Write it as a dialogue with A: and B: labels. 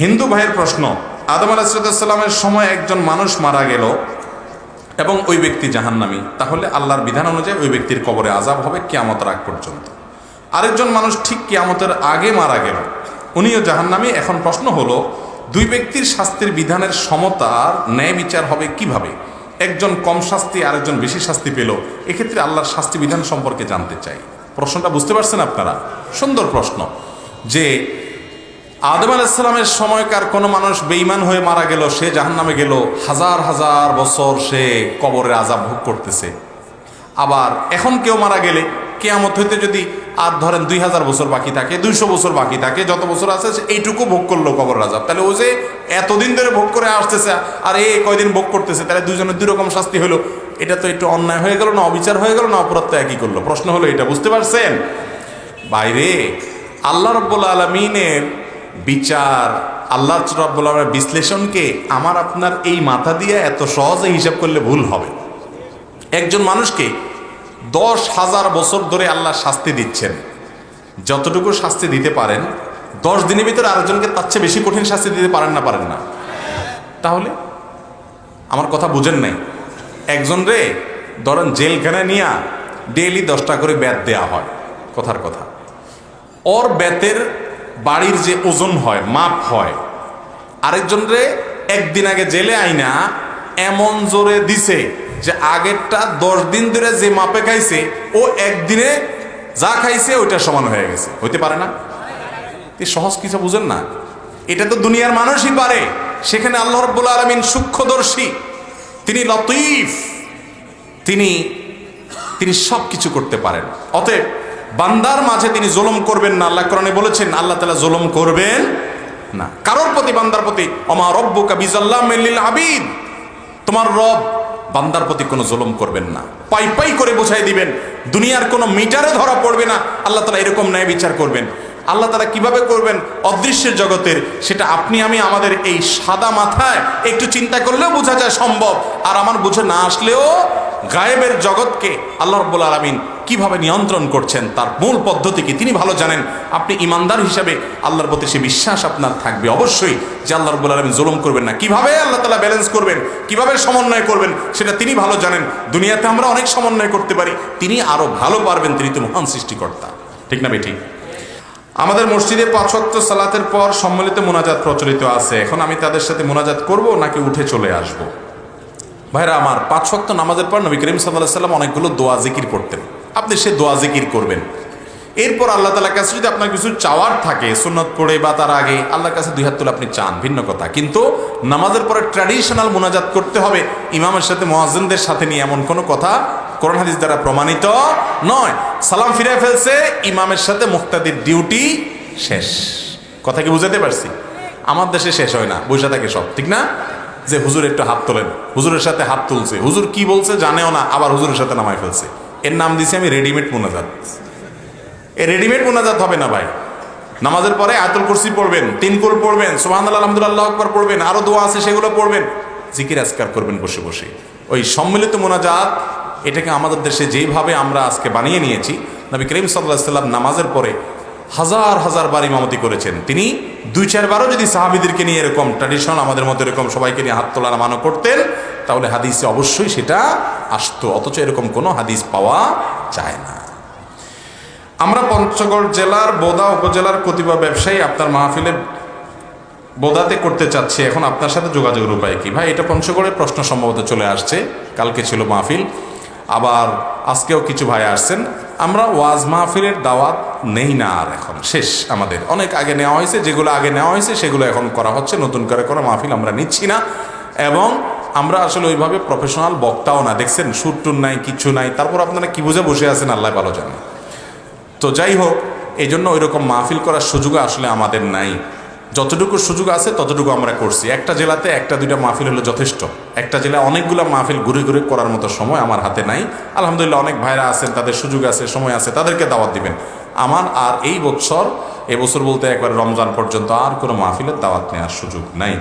A: হিন্দু ভাইয়ের প্রশ্ন, আদম আলাইহিস সালামের সময় একজন মানুষ মারা গেল এবং ওই ব্যক্তি জাহান্নামী, তাহলে আল্লাহর বিধান অনুযায়ী ওই ব্যক্তির কবরে আযাব হবে কিয়ামতের আগ পর্যন্ত। আরেকজন মানুষ ঠিক কিয়ামতের আগে মারা গেল, উনিও জাহান্নামী। এখন প্রশ্ন হলো, দুই ব্যক্তির শাস্তির বিধানের সমতার ন্যায় বিচার হবে কিভাবে? একজন কম শাস্তি আরেকজন বেশি শাস্তি পেল, এক্ষেত্রে আল্লাহর শাস্তি বিধান সম্পর্কে জানতে চাই। প্রশ্নটা বুঝতে পারছেন আপনারা? সুন্দর প্রশ্ন। যে আদম আলাইহিস সালামের সময়কার কোনো মানুষ বেঈমান হয়ে মারা গেল, সে জাহান্নামে গেল, হাজার হাজার বছর সে কবরের আযাব ভোগ করতেছে। আবার এখন কেউ মারা গেলে কিয়ামত হইতে যদি আর ধরেন 2000 বছর বাকি থাকে, 200 বছর বাকি থাকে, যত বছর আছে এইটুকু ভোগ করলো কবরের আযাব, তাহলে ও যে এতদিন ধরে ভোগ করে আসতেছে আর কয়দিন ভোগ করতেছে, তাহলে দুজনের দুই রকম শাস্তি হলো। এটা তো একটু অন্যায় হয়ে গেল না, অবিচার হয়ে গেল না, অপরাধ তো একই করলো। প্রশ্ন হলো এটা, বুঝতে পারছেন? বাইরে আল্লাহ রাব্বুল আলামিনের বিচার, আল্লাহ রাব্বুল আলামিনের বিশ্লেষণকে আমার আপনার এই মাথা দিয়ে এত সহজে হিসাব করলে ভুল হবে। একজন মানুষকে 10,000 বছর ধরে আল্লাহ শাস্তি দিচ্ছেন, যতটুকু শাস্তি দিতে পারেন 10 দিনের ভিতরে আরেকজনকে তার চেয়ে বেশি কঠিন শাস্তি দিতে পারেন না? পারেন না? তাহলে আমার কথা বুঝেন নাই। একজন রে ধরেন জেলখানায় নিয়ে ডেইলি 10টা করে বেত দেয়া হয়, কথার কথা। ওর বেতের বাড়ির যে ওজন হয়, মাপ হয়, আরেকজন রে একদিন আগে জেলে আইনা এমন জোরে দিছে যে আগেরটা 10 দিন ধরে যে মাপে খাইছে ও একদিনে যা খাইছে ওইটা সমান হয়ে গেছে। হইতে পারে না? সহজ কিছু বুঝেন না? এটা তো দুনিয়ার মানুষই পারে, সেখানে আল্লাহ রাব্বুল আলামিন সূক্ষ্মদর্শী, তিনি লতীফ, তিনি সব কিছু করতে পারেন। অতএব বান্দার মাঝে তিনি জুলুম করবেন না। আল্লাহ কোরআনে বলেছেন আল্লাহ তাআলা জুলুম করবেন না কারোর প্রতি, বান্দার প্রতি। ওমা রব্বুকা বিযাল্লামিল লিল আবিদ, তোমার রব বান্দার প্রতি কোনো জুলুম করবেন না। পাই পাই করে বোঝাই দিবেন, দুনিয়ার কোনো মিটারে ধরা পড়বে না। আল্লাহ তাআলা এরকম ন্যায় বিচার করবেন। আল্লাহ তাআলা কিভাবে করবেন অদৃশ্যের জগতের, সেটা আপনি আমি আমাদের এই সাদা মাথায় একটু চিন্তা করলেও বোঝা যায় সম্ভব। আর আমার বুঝে না আসলেও গায়েবের জগৎকে আল্লাহ রাব্বুল আলামিন কিভাবে নিয়ন্ত্রণ করছেন তার মূল পদ্ধতি কি তিনি ভালো জানেন। আপনি ইমানদার হিসাবে আল্লাহর প্রতি সে বিশ্বাস আপনার থাকবে অবশ্যই যে আল্লাহ রাব্বুল আলামিন জুলুম করবেন না। কিভাবে আল্লাহ তাআলা ব্যালেন্স করবেন, কিভাবে সমন্বয় করবেন, সেটা তিনি ভালো জানেন। দুনিয়াতে আমরা অনেক সমন্বয় করতে পারি, তিনি আরো ভালো পারবেন, তিনি তো মহান সৃষ্টিকর্তা। ঠিক না বেঠিক? আমাদের মসজিদে 5 ওয়াক্ত সালাতের পর সম্মিলিত মোনাজাত প্রচলিত আছে। এখন আমি তাদের সাথে মোনাজাত করব নাকি উঠে চলে আসব? ভাইরা আমার, 5 ওয়াক্ত নামাজের পর নবী করিম সাল্লাল্লাহু আলাইহি ওয়াসাল্লাম অনেকগুলো দোয়া জিকির করতেন। আপনি সে দোয়া জিকির করবেন। এরপর আল্লাহ তাআলার কাছে যদি আপনার কিছু চাওয়ার থাকে, সুন্নত পড়ে বা তার আগে আল্লাহর কাছে 2 হাত তুলে আপনি চান, ভিন্ন কথা। কিন্তু নামাজের পরে ট্র্যাডিশনাল মোনাজাত করতে হবে ইমামের সাথে, মুয়াজ্জিনদের সাথে নিয়ে, এমন কোনো কথা কোরআন হাদিস দ্বারা প্রমাণিত নয়। সালাম ফিরে ফেলছে, ইমামের সাথে মুক্তাদির ডিউটি শেষ। কথা কি বুঝাতে পারছি? আমার দেশে শেষ হয় না, বসে থাকে সব, ঠিক না? যে হুজুর একটু হাত তোলেন, হুজুরের সাথে হাত তুলছে, হুজুর কি বলছে জানেও না, আবার হুজুরের সাথে নামাই ফেলছে। এর নাম দিছি আমি রেডিমেড মোনাজাত। এই রেডিমেড মোনাজাত হবে না ভাই। নামাজের পরে আয়াতুল কুরসি পড়বেন, 3 কুল পড়বেন, সুবহানাল্লাহ আলহামদুলিল্লাহ আল্লাহু আকবার পড়বেন, আরো দোয়া আছে সেগুলো পড়বেন, জিকির আজকার করবেন বসে বসে। ওই সম্মিলিত মোনাজাত, এটাকে আমাদের দেশে যেইভাবে আমরা আজকে বানিয়ে নিয়েছি, নবী করিম সাল্লাল্লাহু আলাইহি সাল্লাম নামাজের পরে হাজার হাজার বার ইমামতি করেছেন। তিনি 2-4 বারও যদি সাহাবীদেরকে নিয়ে এরকম ট্র্যাডিশন আমাদের মতো এরকম সবাইকে নিয়ে হাত তোলা নামানো করতেন, তাহলে হাদিসে অবশ্যই সেটা আসতো। অথচ এরকম কোনো হাদিস পাওয়া যায় না। আমরা পঞ্চগড় জেলার বোদা উপজেলার কতিপয় ব্যবসায়ী আপনার মাহফিলে বোদাতে করতে চাচ্ছি, এখন আপনার সাথে যোগাযোগের উপায় কি? ভাই, এটা পঞ্চগড়ের প্রশ্ন সম্ভবত চলে আসছে। কালকে ছিল মাহফিল, আবার আজকেও কিছু ভাই আসছেন। আমরা ওয়াজ মাহফিলের দাওয়াত নেই না, আর এখন শেষ। আমাদের অনেক আগে নেওয়া হয়েছে, যেগুলো আগে নেওয়া হয়েছে সেগুলো এখন করা হচ্ছে, নতুন করে কোনো মাহফিল আমরা নিচ্ছি না। এবং আমরা আসলে ওইভাবে প্রফেশনাল বক্তাও না, দেখছেন সুর টুর নাই, কিছু নাই। তারপর আপনারা কি বুঝে বসে আছেন আল্লাহ ভালো জানে। তো যাই হোক, এই জন্য ওই রকম মাহফিল করার সুযোগ আসলে আমাদের নাই। যতটুকু সুযোগ আছে ততটুকু আমরা করছি। একটা জেলাতে 1-2টা মাহফিল হলো যথেষ্ট। একটা জেলায় অনেকগুলো মাহফিল ঘুরে ঘুরে করার মতো সময় আমার হাতে নাই। আলহামদুলিল্লাহ অনেক ভাইরা আছেন, তাদের সুযোগ আছে, সময় আছে, তাদেরকে দাওয়াত দিবেন। আমার আর এই বছর বলতে একবার রমজান পর্যন্ত আর কোনো মাহফিলের দাওয়াত নেওয়ার সুযোগ নাই।